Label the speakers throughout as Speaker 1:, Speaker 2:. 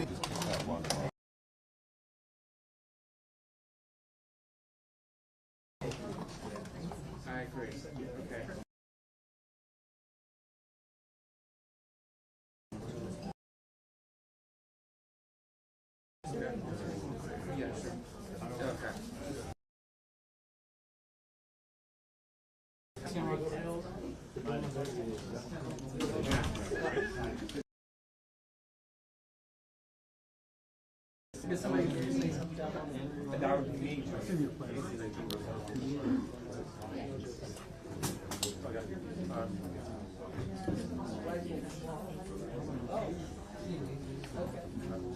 Speaker 1: I agree. Okay. Yeah, sure. Okay. Somebody say something down. That would be me.
Speaker 2: We're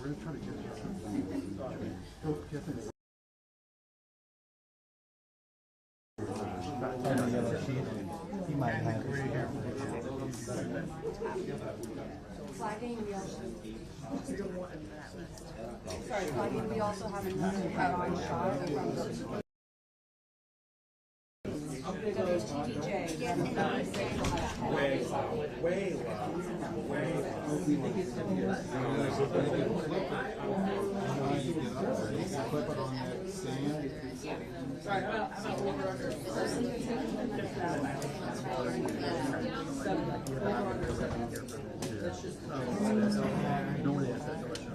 Speaker 2: going to try to get it.
Speaker 3: He might have it.
Speaker 4: Flagging, we also sorry, flagging, we also have another head-on shot from WTTJ.
Speaker 1: Way low. Way low. Way
Speaker 2: Clip it on that sand.
Speaker 1: Sorry, how about water under? That's just
Speaker 2: Nobody asked that question.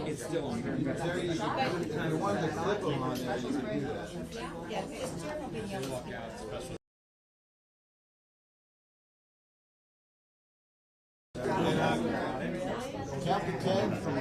Speaker 1: It's still on here.
Speaker 2: You wanted to clip them on there, you could do that.
Speaker 4: Yeah, it's terrible being able to.
Speaker 2: Captain Ted from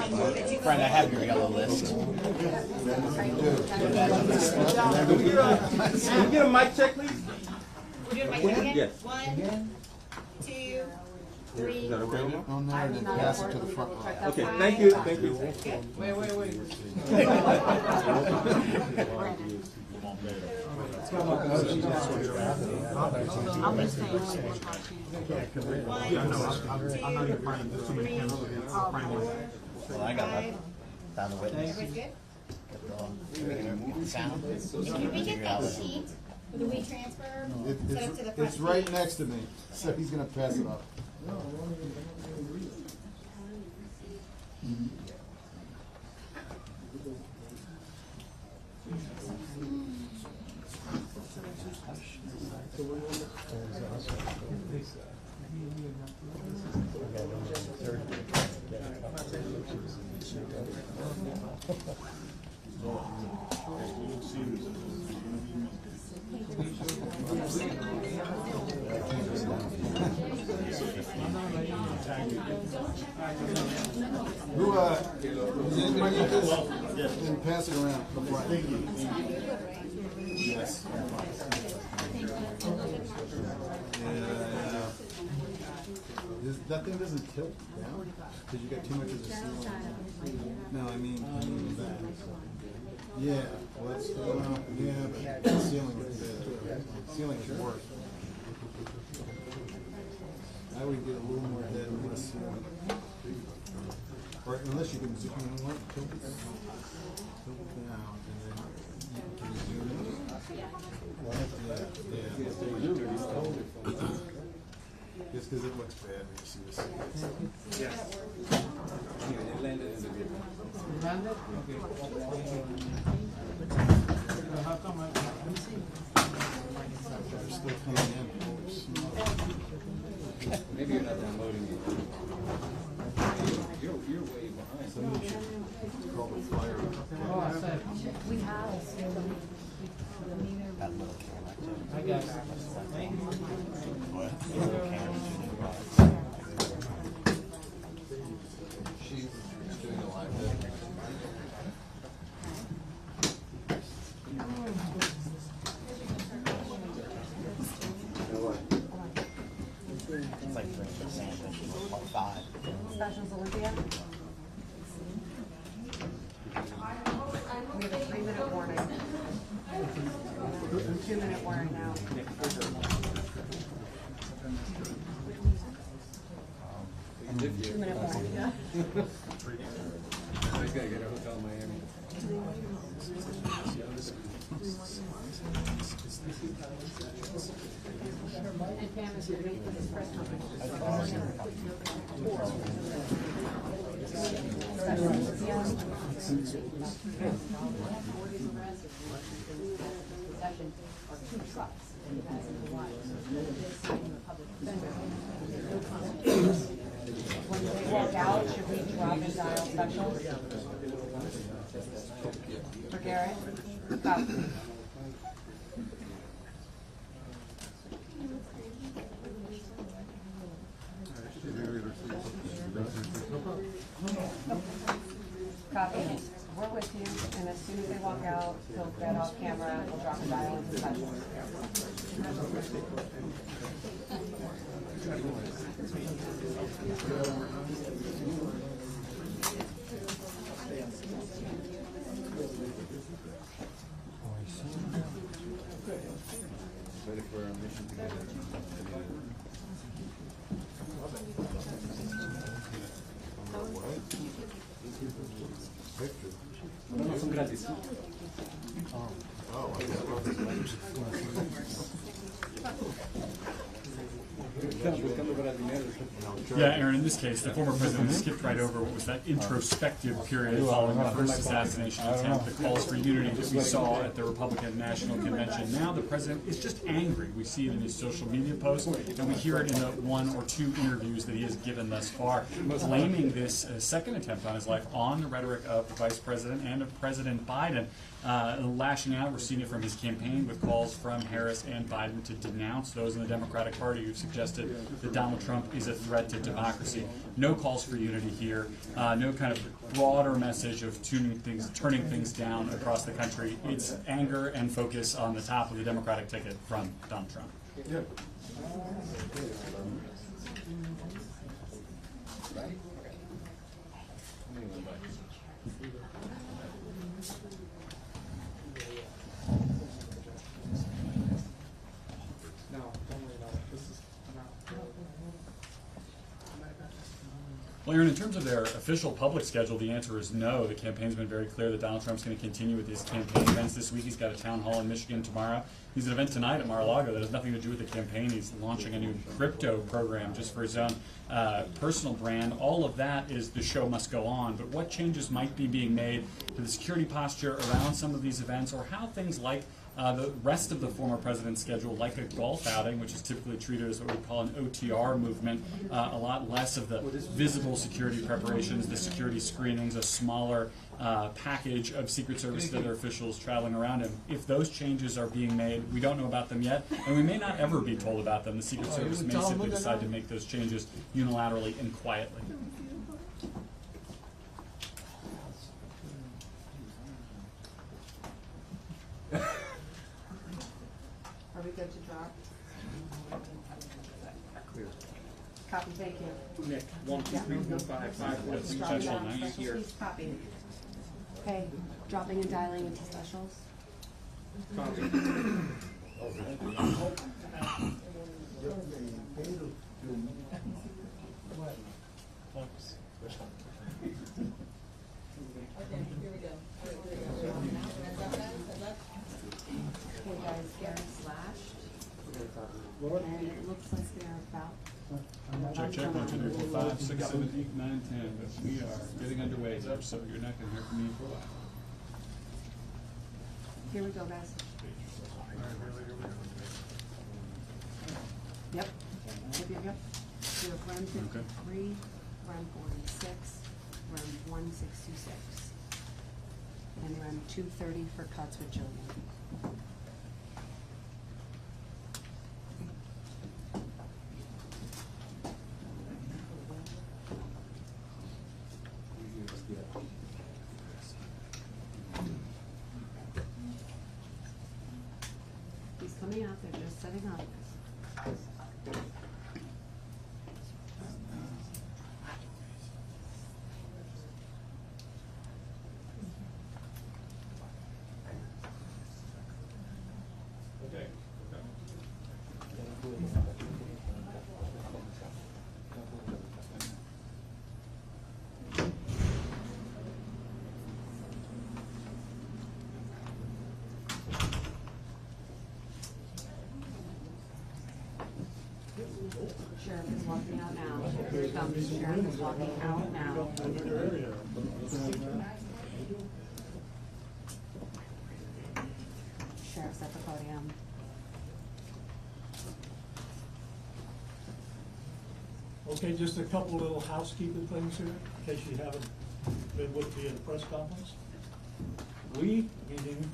Speaker 5: Friend, I have your yellow list.
Speaker 2: Can we get a mic check, please?
Speaker 6: We're doing my check again?
Speaker 2: Yes.
Speaker 6: 1, 2, 3.
Speaker 2: Is that okay?
Speaker 4: On there and then pass it to the front row.
Speaker 2: Okay, thank you, thank you.
Speaker 6: Wait.
Speaker 4: I'm just saying.
Speaker 6: 1, 2, 3, 4,
Speaker 5: Well, I got that. Found the witness.
Speaker 6: everybody's good?
Speaker 5: Sound.
Speaker 6: If you can get that sheet for the we transfer, set up to the front.
Speaker 2: It's right next to me, so he's gonna pass it up. Who, does anybody need this? Then pass it around. Thank you. Yes. That thing doesn't tilt down because you got too much of the ceiling. No, I mean that. Yeah, well, that's yeah, but the ceiling is ceiling is worse. I would get a little more head and less ceiling. Or unless you can zoom in one, tilt it down, and then you can zoom in. Yeah. Just because it looks bad when you see this. Yes. It landed in the good. Landed? How come they're still coming in? Maybe you're not downloading it. You're way behind. Somebody should call the fire.
Speaker 4: We have.
Speaker 5: I guess. What?
Speaker 2: She's doing a live video.
Speaker 5: It's like 3% or 5.
Speaker 4: Specials Olympia. We have a 3-minute warning. 2-minute warning now. 2-minute warning. Yeah.
Speaker 2: I gotta get a hotel in Miami.
Speaker 4: And Pam is going to meet with his press conference. Possession are 2 trucks. When they walk out, should we drop and dial specials? For Garrett? Copy. Copy. We're with you, and as soon as they walk out, he'll get off camera, we'll drop and dial into specials.
Speaker 2: Ready for our mission together. Son gratis.
Speaker 7: Yeah, Aaron, in this case, the former president skipped right over what was that introspective period following the first assassination attempt, the calls for unity that we saw at the Republican National Convention. Now the president is just angry. We see it in his social media posts, and we hear it in the 1 or 2 interviews that he has given thus far, blaming this second attempt on his life on the rhetoric of the vice president and of President Biden. lashing out. We're seeing it from his campaign with calls from Harris and Biden to denounce those in the Democratic Party who've suggested that Donald Trump is a threat to democracy. No calls for unity here. No kind of broader message of turning things down across the country. It's anger and focus on the top of the Democratic ticket from Donald Trump. Well, Aaron, in terms of their official public schedule, the answer is no. The campaign's been very clear that Donald Trump's going to continue with his campaign events this week. He's got a town hall in Michigan tomorrow. He's at an event tonight at Mar-a-Lago that has nothing to do with the campaign. He's launching a new crypto program just for his own personal brand. All of that is the show must go on. But what changes might be being made to the security posture around some of these events, or how things like the rest of the former president's schedule, like a golf outing, which is typically treated as what we call an OTR movement, a lot less of the visible security preparations, the security screenings, a smaller package of Secret Service and other officials traveling around him. If those changes are being made, we don't know about them yet, and we may not ever be told about them. The Secret Service may simply decide to make those changes unilaterally and quietly.
Speaker 4: Are we good to drop? Copy, thank you.
Speaker 1: Nick, 1, 2, 3, 4, 5, 5, 1, 2, 3, 4, 5, here.
Speaker 4: Please copy. Okay, dropping and dialing into specials.
Speaker 1: Copy.
Speaker 4: Okay, guys, Gary slashed. And it looks like they're about.
Speaker 7: Check, check, 1, 2, 3, 4, 5, 6, 7, 8, 9, 10. But we are getting underway here, so you're not going to hear from me for a while.
Speaker 4: Here we go, guys. Yep. Yep. So round 53, round 46, round 1626, and round 230 for cuts with Jillian. He's coming out, they're just setting up. Sheriff is walking out now. Here he comes. Sheriff is walking out now. Sheriff's at the podium.
Speaker 8: Okay, just a couple little housekeeping things here, in case you haven't been with me at the press conference. We, meaning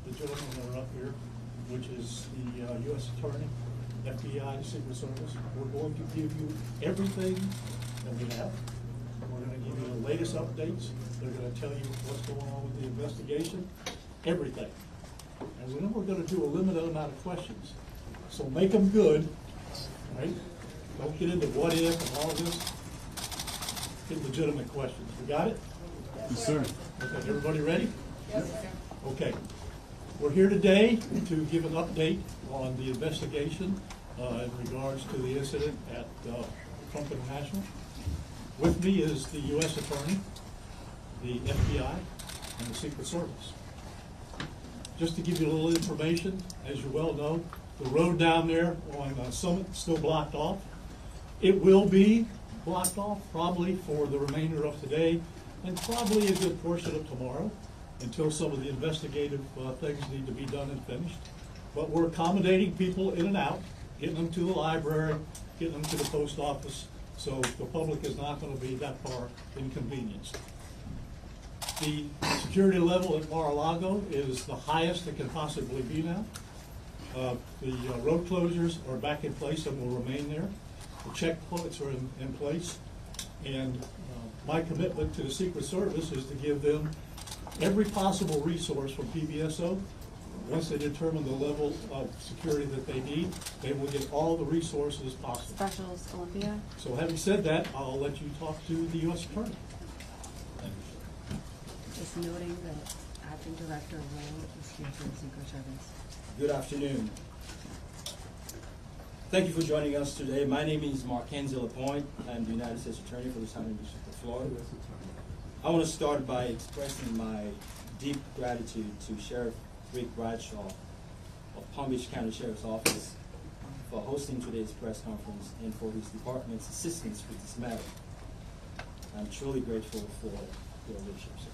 Speaker 8: the gentlemen that are up here, which is the U.S. Attorney, FBI, Secret Service, we're going to give you everything that we have. We're going to give you the latest updates. They're going to tell you what's going on with the investigation, everything. And then we're going to do a limited amount of questions. So make them good, right? Don't get into what if and all this. Get legitimate questions. You got it?
Speaker 7: Yes, sir.
Speaker 8: Okay, everybody ready? Yes, sir. Okay. We're here today to give an update on the investigation in regards to the incident at Trump International. With me is the U.S. Attorney, the FBI, and the Secret Service. Just to give you a little information, as you well know, the road down there on Summit is still blocked off. It will be blocked off probably for the remainder of today and probably a good portion of tomorrow until some of the investigative things need to be done and finished. But we're accommodating people in and out, getting them to the library, getting them to the post office, so the public is not going to be that far inconvenienced. The security level at Mar-a-Lago is the highest it can possibly be now. The road closures are back in place and will remain there. The checkpoints are in place. And my commitment to the Secret Service is to give them every possible resource from PBSO. Once they determine the level of security that they need, they will get all the resources possible.
Speaker 4: Specials Olympia.
Speaker 8: So having said that, I'll let you talk to the U.S. Attorney.
Speaker 4: Just noting that acting director Will is here for the Secret Service.
Speaker 9: Good afternoon. Thank you for joining us today. My name is Markenzie Lapointe. I'm the United States Attorney for the Southern District of Florida. I want to start by expressing my deep gratitude to Sheriff Rick Bradshaw of Palm Beach County Sheriff's Office for hosting today's press conference and for his department's assistance with this matter. I'm truly grateful for your leadership, sir.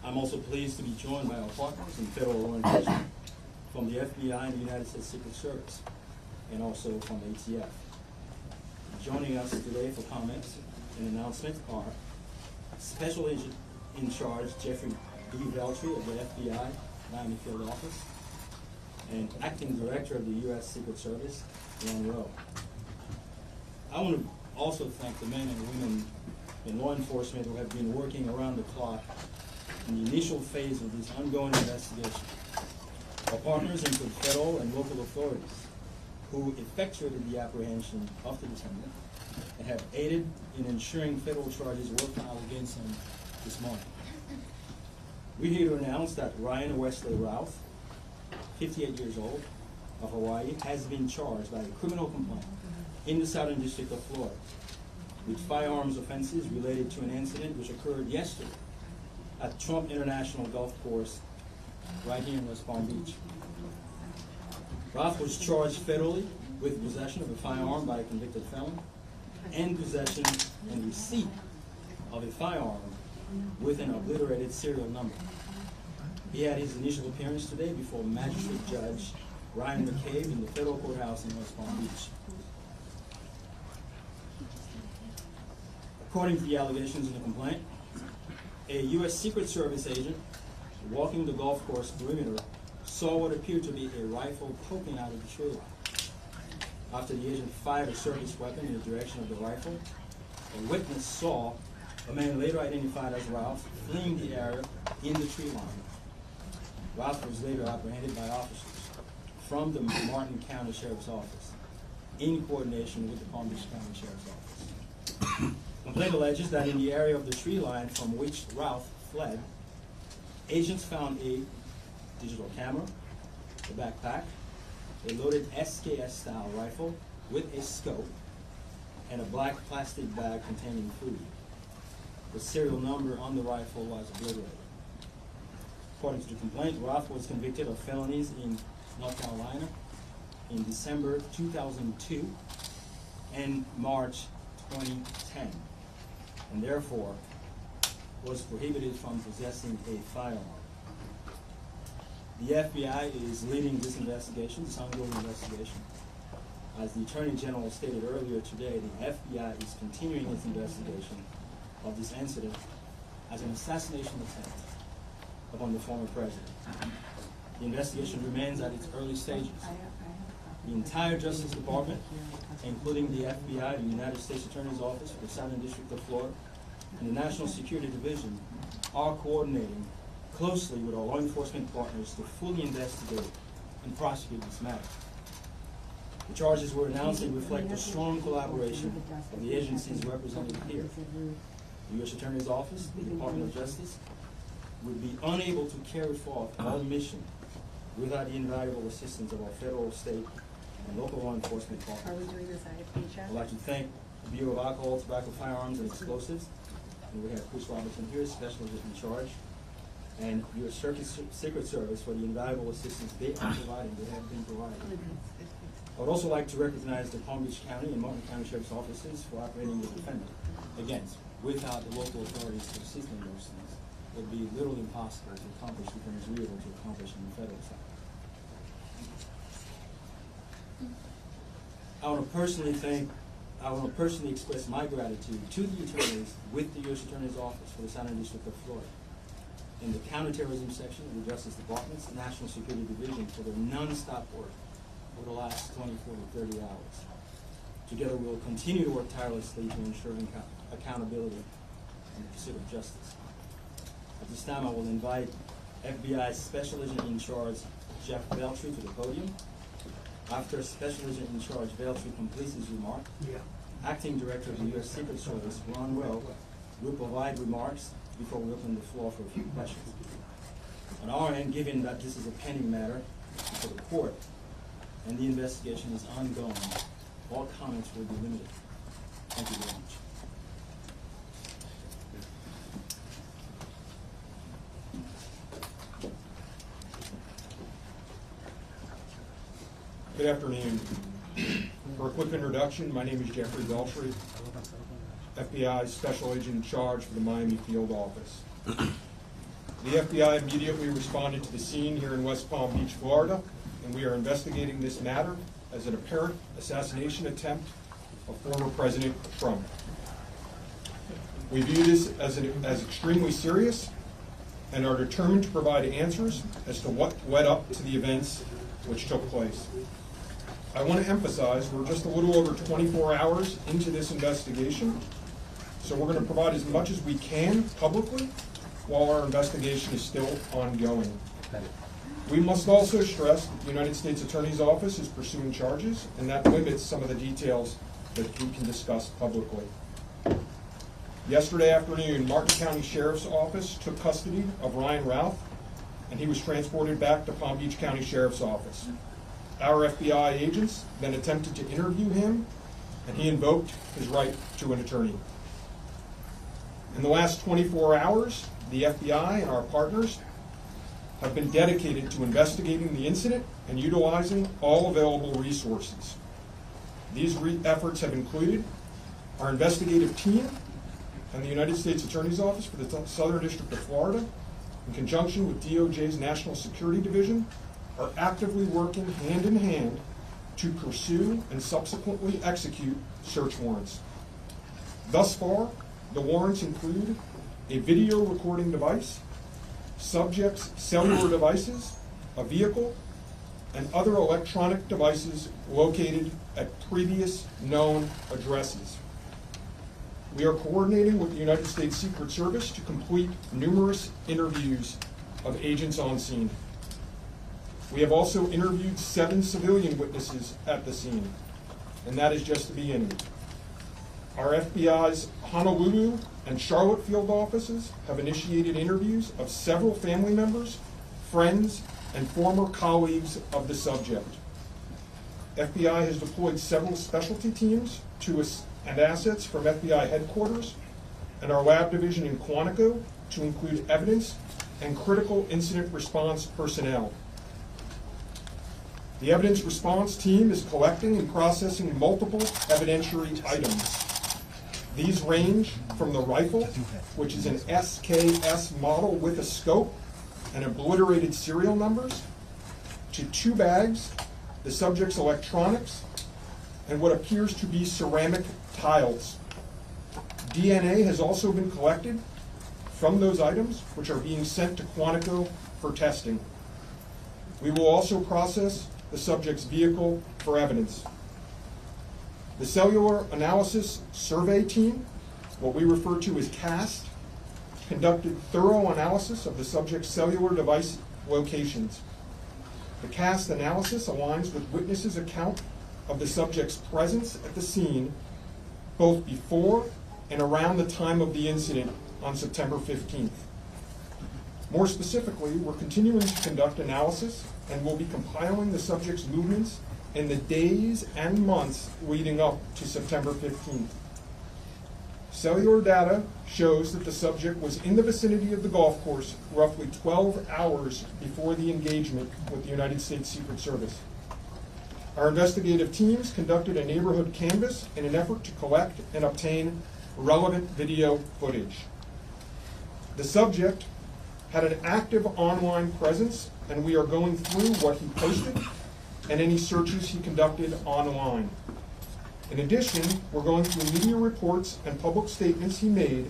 Speaker 9: I'm also pleased to be joined by our partners in federal law enforcement from the FBI and the United States Secret Service, and also from ATF. Joining us today for comments and announcements are Special Agent in Charge Jeffrey D. Veltri of the FBI Miami Field Office, and Acting Director of the U.S. Secret Service, Ron Rowe. I want to also thank the men and women in law enforcement who have been working around the clock in the initial phase of this ongoing investigation. Our partners include federal and local authorities who effectuated the apprehension of the defendant and have aided in ensuring federal charges were filed against him this morning. We're here to announce that Ryan Wesley Routh, 58 years old, of Hawaii, has been charged by a criminal complaint in the Southern District of Florida with firearms offenses related to an incident which occurred yesterday at Trump International Golf Course right here in West Palm Beach. Routh was charged federally with possession of a firearm by a convicted felon and possession and receipt of a firearm with an obliterated serial number. He had his initial appearance today before Magistrate Judge Ryan McCabe in the federal courthouse in West Palm Beach. According to the allegations in the complaint, a U.S. Secret Service agent walking the golf course perimeter saw what appeared to be a rifle poking out of the tree line. After the agent fired a service weapon in the direction of the rifle, a witness saw a man later identified as Ralph fleeing the area in the tree line. Ralph was later apprehended by officers from the Martin County Sheriff's Office in coordination with the Palm Beach County Sheriff's Office. Complaint alleges that in the area of the tree line from which Ralph fled, agents found a digital camera, a backpack, a loaded SKS-style rifle with a scope, and a black plastic bag containing food. The serial number on the rifle was obliterated. According to the complaint, Ralph was convicted of felonies in North Carolina in December 2002 and March 2010, and therefore was prohibited from possessing a firearm. The FBI is leading this investigation, this ongoing investigation. As the Attorney General stated earlier today, the FBI is continuing its investigation of this incident as an assassination attempt upon the former president. The investigation remains at its early stages. The entire Justice Department, including the FBI, the United States Attorney's Office for the Southern District of Florida, and the National Security Division are coordinating closely with our law enforcement partners to fully investigate and prosecute this matter. The charges we're announcing reflect the strong collaboration of the agencies represented here. The U.S. Attorney's Office, the Department of Justice, would be unable to carry forth our mission without the invaluable assistance of our federal, state, and local law enforcement
Speaker 4: Are
Speaker 9: partners.
Speaker 4: we doing this IFP check?
Speaker 9: I'd like to thank the Bureau of Alcohol, Tobacco, Firearms, and Explosives. And we have Chris Robertson here, Special Agent in Charge, and U.S. Secret Service for the invaluable assistance they are providing, they have been providing. I would also like to recognize the Palm Beach County and Martin County Sheriff's Offices for operating the defendant. Again, without the local authorities to assist in those things, it would be literally impossible to accomplish the things we were able to accomplish on the federal side. I want to personally thank I want to personally express my gratitude to the attorneys with the U.S. Attorney's Office for the Southern District of Florida, in the Counterterrorism Section of the Justice Department's National Security Division for their non-stop work over the last 24 to 30 hours. Together we will continue to work tirelessly to ensure accountability and the pursuit of justice. At this time I will invite FBI Special Agent in Charge Jeff Veltri to the podium. After Special Agent in Charge Veltri completes his remark, Acting Director of the U.S. Secret Service, Ron Well, will provide remarks before we open the floor for a few questions. On our end, given that this is a pending matter for the court and the investigation is ongoing, all comments will be limited. Thank you very much.
Speaker 10: Good afternoon. For a quick introduction, my name is Jeffrey Veltri, FBI Special Agent in Charge for the Miami Field Office. The FBI immediately responded to the scene here in West Palm Beach, Florida, and we are investigating this matter as an apparent assassination attempt of former President Trump. We view this as extremely serious and are determined to provide answers as to what led up to the events which took place. I want to emphasize we're just a little over 24 hours into this investigation, so we're going to provide as much as we can publicly while our investigation is still ongoing. We must also stress that the United States Attorney's Office is pursuing charges, and that limits some of the details that we can discuss publicly. Yesterday afternoon, Martin County Sheriff's Office took custody of Ryan Routh, and he was transported back to Palm Beach County Sheriff's Office. Our FBI agents then attempted to interview him, and he invoked his right to an attorney. In the last 24 hours, the FBI and our partners have been dedicated to investigating the incident and utilizing all available resources. These efforts have included our investigative team and the United States Attorney's Office for the Southern District of Florida, in conjunction with DOJ's National Security Division, are actively working hand in hand to pursue and subsequently execute search warrants. Thus far, the warrants include a video recording device, subjects' cellular devices, a vehicle, and other electronic devices located at previous known addresses. We are coordinating with the United States Secret Service to complete numerous interviews of agents on scene. We have also interviewed 7 civilian witnesses at the scene, and that is just the beginning. Our FBI's Honolulu and Charlotte field offices have initiated interviews of several family members, friends, and former colleagues of the subject. FBI has deployed several specialty teams and assets from FBI headquarters and our lab division in Quantico to include evidence and critical incident response personnel. The evidence response team is collecting and processing multiple evidentiary items. These range from the rifle, which is an SKS model with a scope and obliterated serial numbers, to 2 bags, the subject's electronics, and what appears to be ceramic tiles. DNA has also been collected from those items, which are being sent to Quantico for testing. We will also process the subject's vehicle for evidence. The Cellular Analysis Survey Team, what we refer to as CAST, conducted thorough analysis of the subject's cellular device locations. The CAST analysis aligns with witnesses' account of the subject's presence at the scene both before and around the time of the incident on September 15th. More specifically, we're continuing to conduct analysis and will be compiling the subject's movements in the days and months leading up to September 15th. Cellular data shows that the subject was in the vicinity of the golf course roughly 12 hours before the engagement with the United States Secret Service. Our investigative teams conducted a neighborhood canvass in an effort to collect and obtain relevant video footage. The subject had an active online presence, and we are going through what he posted and any searches he conducted online. In addition, we're going through media reports and public statements he made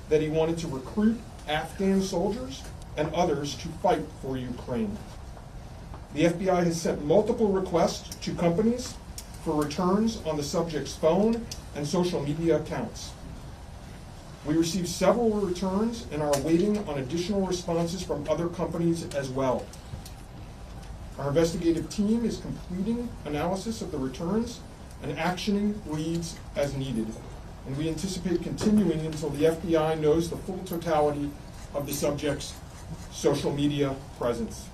Speaker 10: that he wanted to recruit Afghan soldiers and others to fight for Ukraine. The FBI has sent multiple requests to companies for returns on the subject's phone and social media accounts. We received several returns and are waiting on additional responses from other companies as well. Our investigative team is completing analysis of the returns and actioning leads as needed, and we anticipate continuing until the FBI knows the full totality of the subject's social media presence.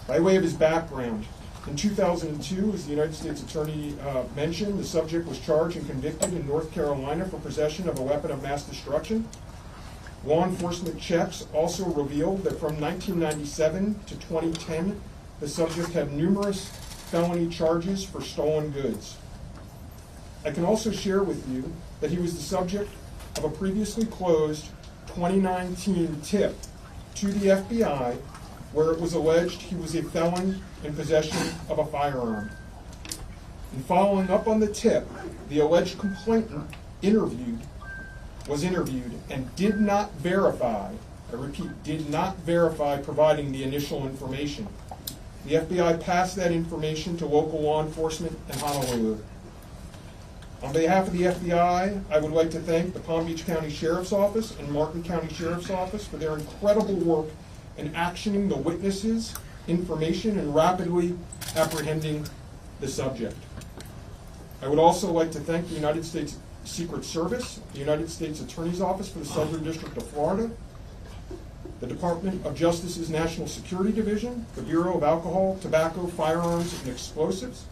Speaker 10: By way of his background, in 2002, as the United States Attorney mentioned, the subject was charged and convicted in North Carolina for possession of a weapon of mass destruction. Law enforcement checks also revealed that from 1997 to 2010, the subject had numerous felony charges for stolen goods. I can also share with you that he was the subject of a previously closed 2019 tip to the FBI where it was alleged he was a felon in possession of a firearm. In following up on the tip, the alleged complainant was interviewed and did not verify, I repeat, did not verify providing the initial information. The FBI passed that information to local law enforcement in Honolulu. On behalf of the FBI, I would like to thank the Palm Beach County Sheriff's Office and Martin County Sheriff's Office for their incredible work in actioning the witnesses, information, and rapidly apprehending the subject. I would also like to thank the United States Secret Service, the United States Attorney's Office for the Southern District of Florida, the Department of Justice's National Security Division, the Bureau of Alcohol, Tobacco, Firearms, and Explosives,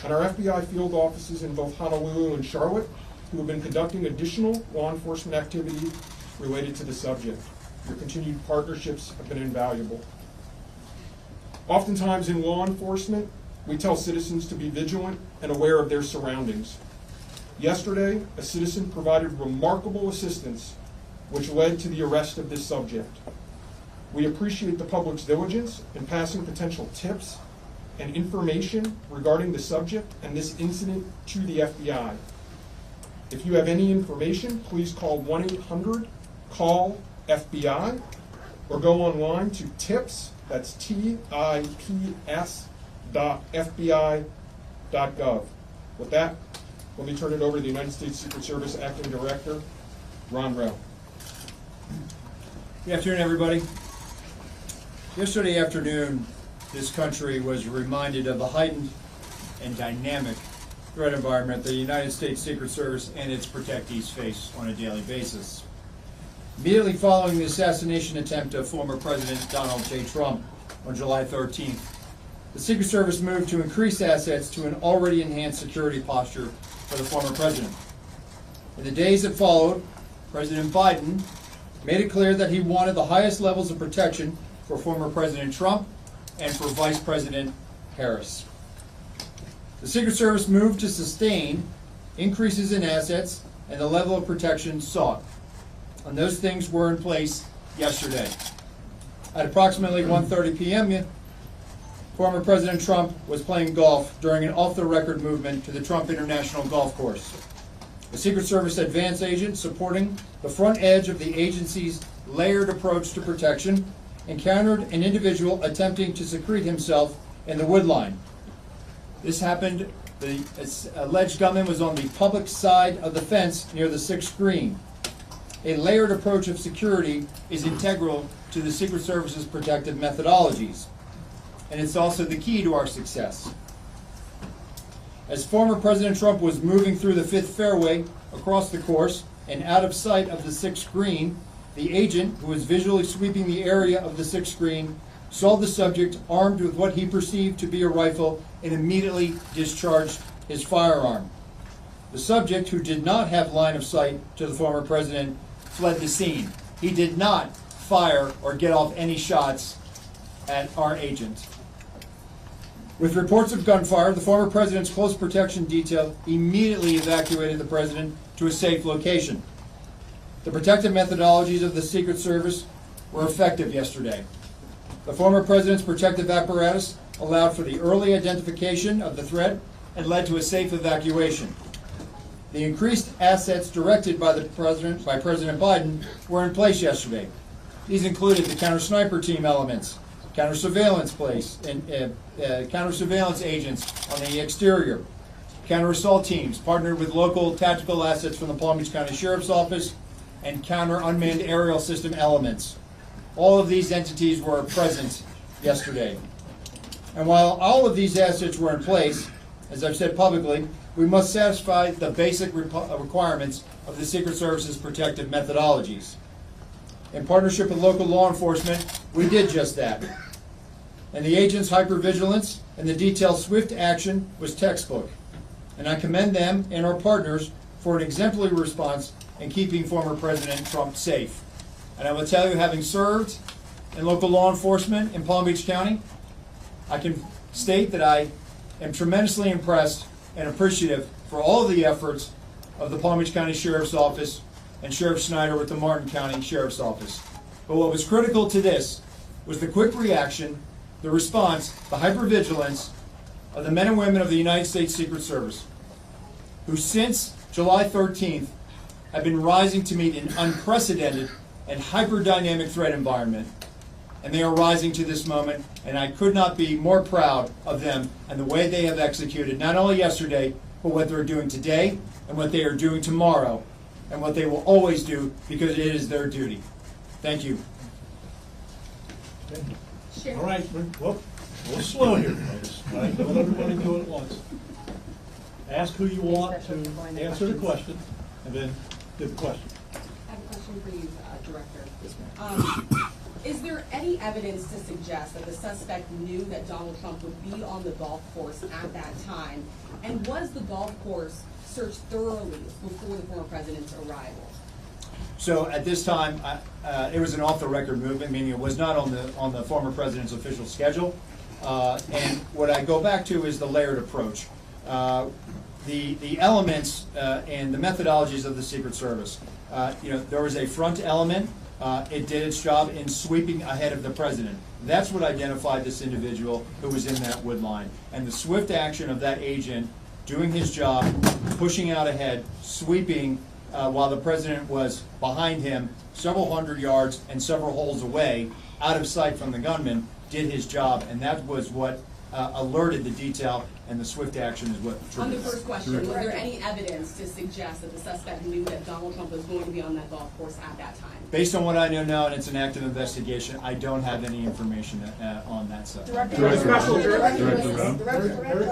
Speaker 10: and our FBI field offices in both Honolulu and Charlotte, who have been conducting additional law enforcement activity related to the subject. Your continued partnerships have been invaluable. Oftentimes in law enforcement, we tell citizens to be vigilant and aware of their surroundings. Yesterday, a citizen provided remarkable assistance which led to the arrest of this subject. We appreciate the public's diligence in passing potential tips and information regarding the subject and this incident to the FBI. If you have any information, please call 1-800-CALL-FBI or go online to tips, that's tips.fbi.gov. With that, let me turn it over to the United States Secret Service Acting Director, Ron Rowe.
Speaker 11: Good afternoon, everybody. Yesterday afternoon, this country was reminded of the heightened and dynamic threat environment the United States Secret Service and its protectees face on a daily basis. Immediately following the assassination attempt of former President Donald J. Trump on July 13th, the Secret Service moved to increase assets to an already enhanced security posture for the former president. In the days that followed, President Biden made it clear that he wanted the highest levels of protection for former President Trump and for Vice President Harris. The Secret Service moved to sustain increases in assets and the level of protection sought. And those things were in place yesterday. At approximately 1:30 p.m., former President Trump was playing golf during an off-the-record movement to the Trump International Golf Course. A Secret Service advance agent supporting the front edge of the agency's layered approach to protection encountered an individual attempting to secrete himself in the wood line. This happened, the alleged gunman was on the public side of the fence near the 6th green. A layered approach of security is integral to the Secret Service's protective methodologies, and it's also the key to our success. As former President Trump was moving through the 5th fairway across the course and out of sight of the 6th green, the agent, who was visually sweeping the area of the 6th green, saw the subject armed with what he perceived to be a rifle and immediately discharged his firearm. The subject, who did not have line of sight to the former president, fled the scene. He did not fire or get off any shots at our agent. With reports of gunfire, the former president's close protection detail immediately evacuated the president to a safe location. The protective methodologies of the Secret Service were effective yesterday. The former president's protective apparatus allowed for the early identification of the threat and led to a safe evacuation. The increased assets directed by President Biden were in place yesterday. These included the counter-sniper team elements, counter-surveillance counter-surveillance agents on the exterior, counter-assault teams partnered with local tactical assets from the Palm Beach County Sheriff's Office, and counter-unmanned aerial system elements. All of these entities were present yesterday. And while all of these assets were in place, as I've said publicly, we must satisfy the basic requirements of the Secret Service's protective methodologies. In partnership with local law enforcement, we did just that. And the agents' hypervigilance and the detailed swift action was textbook. And I commend them and our partners for an exemplary response in keeping former President Trump safe. And I will tell you, having served in local law enforcement in Palm Beach County, I can state that I am tremendously impressed and appreciative for all of the efforts of the Palm Beach County Sheriff's Office and Sheriff Snyder with the Martin County Sheriff's Office. But what was critical to this was the quick reaction, the response, the hypervigilance of the men and women of the United States Secret Service, who since July 13th have been rising to meet an unprecedented and hyper-dynamic threat environment. And they are rising to this moment, and I could not be more proud of them and the way they have executed, not only yesterday, but what they're doing today, and what they are doing tomorrow, and what they will always do, because it is their duty. Thank you.
Speaker 8: All right, well, a little slow here, folks. All right, don't everybody do it at once. Ask who you want to answer the question, and then give the question.
Speaker 12: I have a question for you, Director. Is there any evidence to suggest that the suspect knew that Donald Trump would be on the golf course at that time? And was the golf course searched thoroughly before the former president's arrival?
Speaker 11: So at this time, it was an off-the-record movement, meaning it was not on the former president's official schedule. And what I go back to is the layered approach. The elements and the methodologies of the Secret Service. There was a front element. It did its job in sweeping ahead of the president. That's what identified this individual who was in that wood line. And the swift action of that agent doing his job, pushing out ahead, sweeping while the president was behind him several hundred yards and several holes away, out of sight from the gunman, did his job. And that was what alerted the detail, and the swift action is what
Speaker 12: On the
Speaker 11: triggered
Speaker 12: first question, was there any evidence to suggest that the suspect knew that Donald Trump was going to be on that golf course at that time?
Speaker 11: Based on what I know now, and it's an active investigation, I don't have any information on that subject.
Speaker 10: Director,
Speaker 6: Director,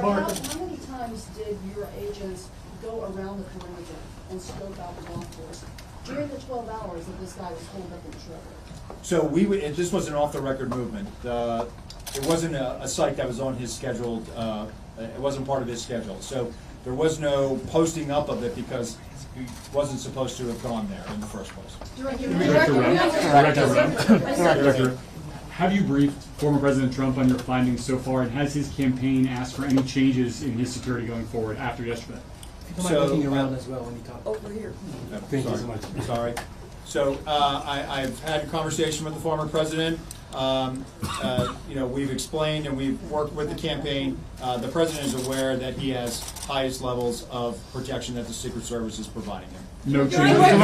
Speaker 10: Clark.
Speaker 6: how many times did your agents go around the perimeter and scope out the golf course during the 12 hours that this guy was holed up in the shrubbery?
Speaker 11: So this was an off-the-record movement. It wasn't a site that was on his scheduled, it wasn't part of his schedule. So there was no posting up of it, because he wasn't supposed to have gone there in the first place.
Speaker 7: Director, have you briefed former President Trump on your findings so far, and has his campaign asked for any changes in his security going forward after yesterday?
Speaker 1: If you don't mind looking around as well when you talk.
Speaker 12: Over here.
Speaker 1: Thank you so much.
Speaker 11: Sorry. So I've had a conversation with the former president. We've explained and we've worked with the campaign. The president is aware that he has highest levels of protection that the Secret Service is providing him.
Speaker 7: No changes in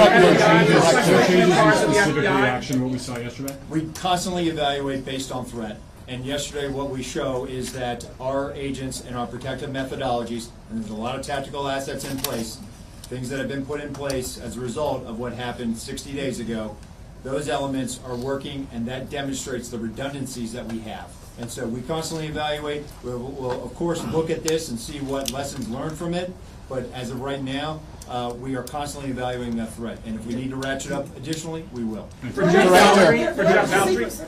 Speaker 7: specific reaction to what we saw yesterday?
Speaker 11: We constantly evaluate based on threat. And yesterday what we show is that our agents and our protective methodologies, and there's a lot of tactical assets in place, things that have been put in place as a result of what happened 60 days ago, those elements are working, and that demonstrates the redundancies that we have. And so we constantly evaluate. We'll of course look at this and see what lessons learned from it, but as of right now, we are constantly evaluating that threat. And if we need to ratchet up additionally, we will.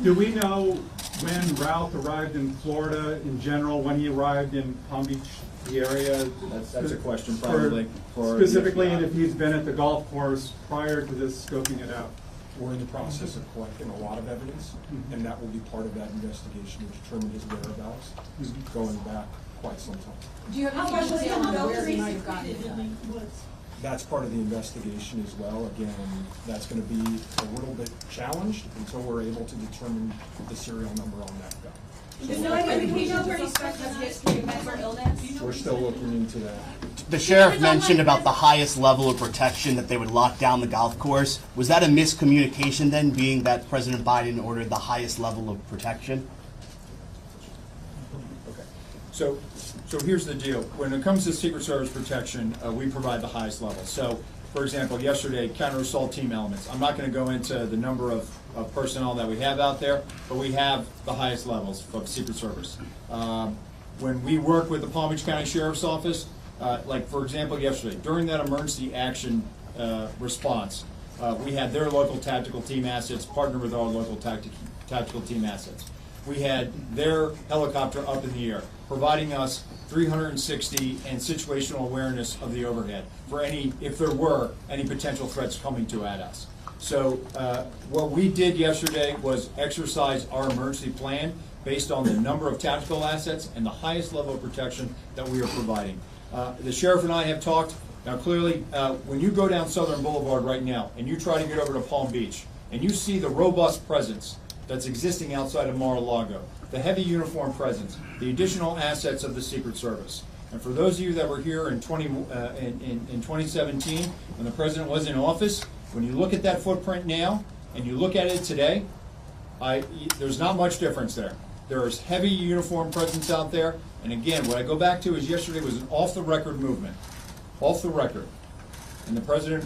Speaker 10: Do we know when Ralph arrived in Florida in general, when he arrived in Palm Beach, the area?
Speaker 11: That's a question probably for
Speaker 10: specifically, and if he's been at the golf course prior to this scoping it out.
Speaker 13: We're in the process of collecting a lot of evidence, and that will be part of that investigation to determine his whereabouts, going back quite some time.
Speaker 12: Do you have any questions on where he might have gotten it?
Speaker 13: That's part of the investigation as well. Again, that's going to be a little bit challenged until we're able to determine the serial number on that gun.
Speaker 12: Is there any indication where suspect has history of mental illness?
Speaker 13: We're still looking into that.
Speaker 5: The sheriff mentioned about the highest level of protection, that they would lock down the golf course. Was that a miscommunication then, being that President Biden ordered the highest level of protection?
Speaker 11: Okay. So here's the deal. When it comes to Secret Service protection, we provide the highest level. So, for example, yesterday, counter-assault team elements. I'm not going to go into the number of personnel that we have out there, but we have the highest levels of Secret Service. When we work with the Palm Beach County Sheriff's Office, like for example yesterday, during that emergency action response, we had their local tactical team assets partner with our local tactical team assets. We had their helicopter up in the air, providing us 360 and situational awareness of the overhead for if there were any potential threats coming at us. So what we did yesterday was exercise our emergency plan based on the number of tactical assets and the highest level of protection that we are providing. The sheriff and I have talked. Now clearly, when you go down Southern Boulevard right now and you try to get over to Palm Beach and you see the robust presence that's existing outside of Mar-a-Lago, the heavy uniform presence, the additional assets of the Secret Service. And for those of you that were here in 2017, when the president was in office, when you look at that footprint now and you look at it today, there's not much difference there. There is heavy uniform presence out there. And again, what I go back to is yesterday was an off-the-record movement. Off the record. And the president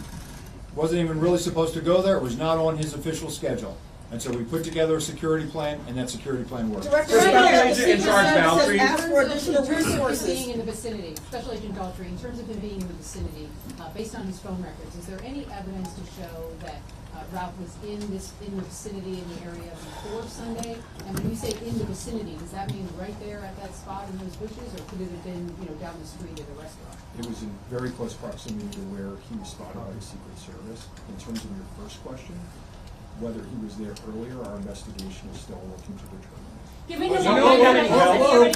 Speaker 11: wasn't even really supposed to go there. It was not on his official schedule. And so we put together a security plan, and that security plan worked.
Speaker 1: Director, in charge boundary.
Speaker 6: Ask for additional resources.
Speaker 14: Being in the vicinity, Special Agent Daughtry, in terms of him being in the vicinity, based on his phone records, is there any evidence to show that Ralph was in the vicinity in the area before Sunday? And when you say in the vicinity, does that mean right there at that spot in those bushes, or could it have been, down the street at a restaurant?
Speaker 13: It was in very close proximity to where he was spotted by the Secret Service. In terms of your first question, whether he was there earlier, our investigation is still looking to determine.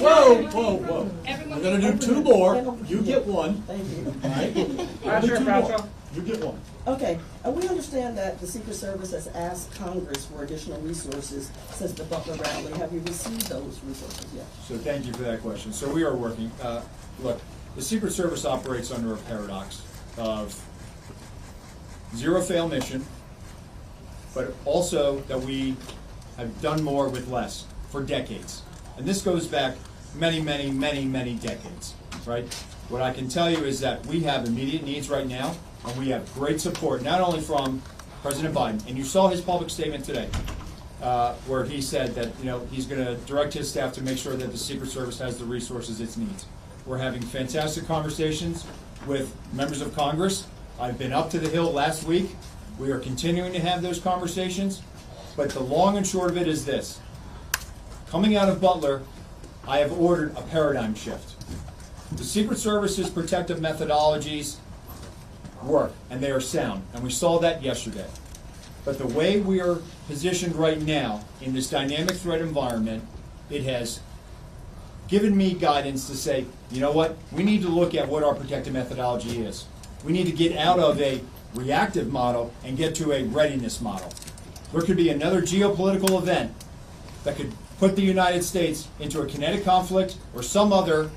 Speaker 8: Whoa. I'm gonna do two more. You get one.
Speaker 6: Thank you.
Speaker 8: All right?
Speaker 1: Bradshaw.
Speaker 8: You get one.
Speaker 6: Okay, and we understand that the Secret Service has asked Congress for additional resources since the Butler rally. Have you received those resources yet?
Speaker 11: So thank you for that question. So we are working. Look, the Secret Service operates under a paradox of zero fail mission, but also that we have done more with less for decades. And this goes back many decades, right? What I can tell you is that we have immediate needs right now, and we have great support, not only from President Biden, and you saw his public statement today, where he said that he's going to direct his staff to make sure that the Secret Service has the resources it needs. We're having fantastic conversations with members of Congress. I've been up to the Hill last week. We are continuing to have those conversations, but the long and short of it is this. Coming out of Butler, I have ordered a paradigm shift. The Secret Service's protective methodologies work, and they are sound, and we saw that yesterday. But the way we are positioned right now in this dynamic threat environment, it has given me guidance to say, you know what, we need to look at what our protective methodology is. We need to get out of a reactive model and get to a readiness model. There could be another geopolitical event that could put the United States into a kinetic conflict or some other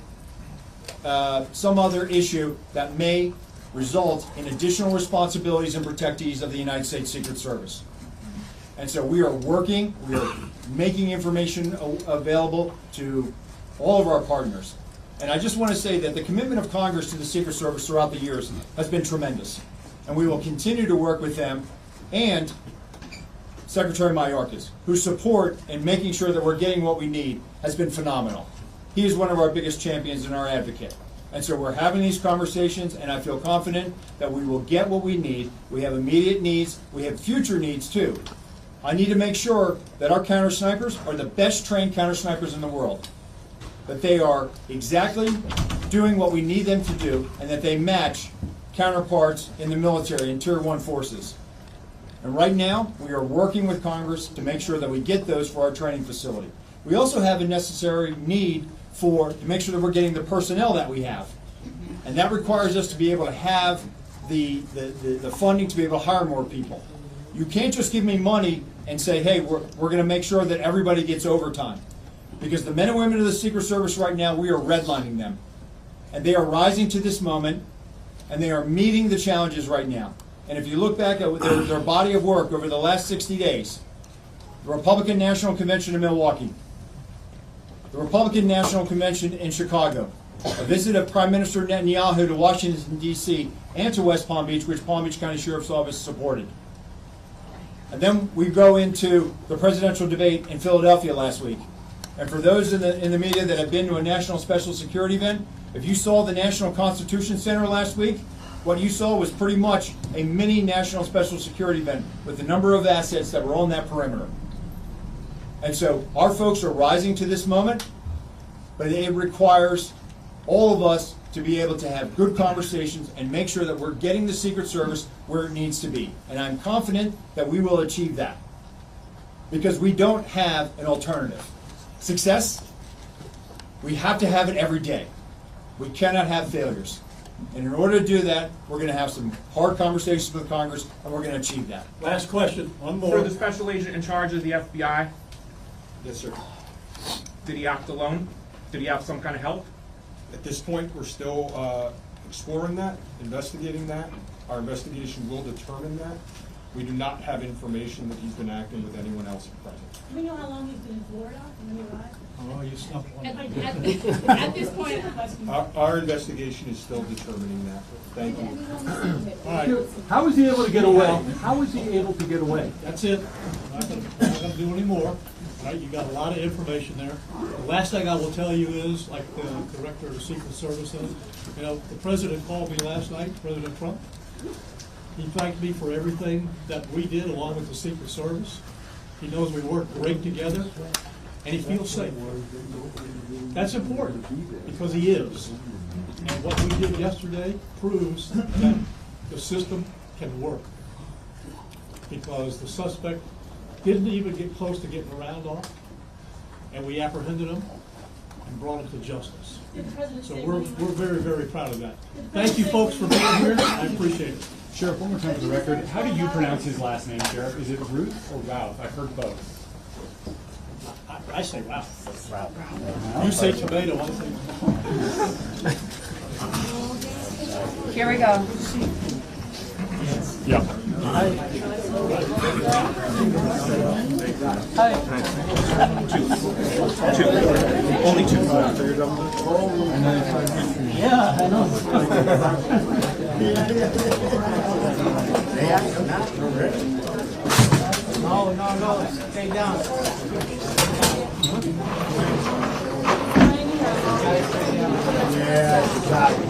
Speaker 11: issue that may result in additional responsibilities and protectees of the United States Secret Service. And so we are working, we are making information available to all of our partners. And I just want to say that the commitment of Congress to the Secret Service throughout the years has been tremendous. And we will continue to work with them and Secretary Mayorkas, whose support in making sure that we're getting what we need has been phenomenal. He is one of our biggest champions and our advocate. And so we're having these conversations, and I feel confident that we will get what we need. We have immediate needs. We have future needs, too. I need to make sure that our counter snipers are the best trained counter snipers in the world, that they are exactly doing what we need them to do, and that they match counterparts in the military and Tier 1 forces. And right now, we are working with Congress to make sure that we get those for our training facility. We also have a necessary need to make sure that we're getting the personnel that we have. And that requires us to be able to have the funding to be able to hire more people. You can't just give me money and say, hey, we're going to make sure that everybody gets overtime. Because the men and women of the Secret Service right now, we are redlining them. And they are rising to this moment, and they are meeting the challenges right now. And if you look back at their body of work over the last 60 days, the Republican National Convention in Milwaukee, the Republican National Convention in Chicago, a visit of Prime Minister Netanyahu to Washington, D.C., and to West Palm Beach, which Palm Beach County Sheriff's Office supported. And then we go into the presidential debate in Philadelphia last week. And for those in the media that have been to a national special security event, if you saw the National Constitution Center last week, what you saw was pretty much a mini national special security event with the number of assets that were on that perimeter. And so our folks are rising to this moment, but it requires all of us to be able to have good conversations and make sure that we're getting the Secret Service where it needs to be. And I'm confident that we will achieve that, because we don't have an alternative. Success, we have to have it every day. We cannot have failures. And in order to do that, we're going to have some hard conversations with Congress, and we're going to achieve that.
Speaker 8: Last question, one more.
Speaker 1: For the special agent in charge of the FBI,
Speaker 10: Yes, sir.
Speaker 1: did he act alone? Did he have some kind of help?
Speaker 10: At this point, we're still exploring that, investigating that. Our investigation will determine that. We do not have information that he's been acting with anyone else at present.
Speaker 6: Do we know how long he's been in Florida when he arrived?
Speaker 8: Oh, you snuck one.
Speaker 12: At this point,
Speaker 10: Our investigation is still determining that. Thank you.
Speaker 8: All right,
Speaker 15: How was he able to get away? How was he able to get away?
Speaker 8: that's it. I'm not gonna do any more. All right, you got a lot of information there. The last thing I will tell you is, like the director of the Secret Service said, you know, the president called me last night, President Trump. He thanked me for everything that we did along with the Secret Service. He knows we work great together, and he feels safe. That's important, because he is. And what we did yesterday proves that the system can work. Because the suspect didn't even get close to getting a round off, and we apprehended him and brought him to justice. So we're very, very proud of that. Thank you, folks, for being here. I appreciate it.
Speaker 7: Sheriff, one more time for the record, how do you pronounce his last name, Sheriff? Is it Ruth or Ralph? I've heard both.
Speaker 8: I say wow. You say tomato, I say.
Speaker 4: Here we go.
Speaker 7: Yeah.
Speaker 1: Two. Only two.
Speaker 15: Yeah, I know. No, stay down. Yeah, exactly.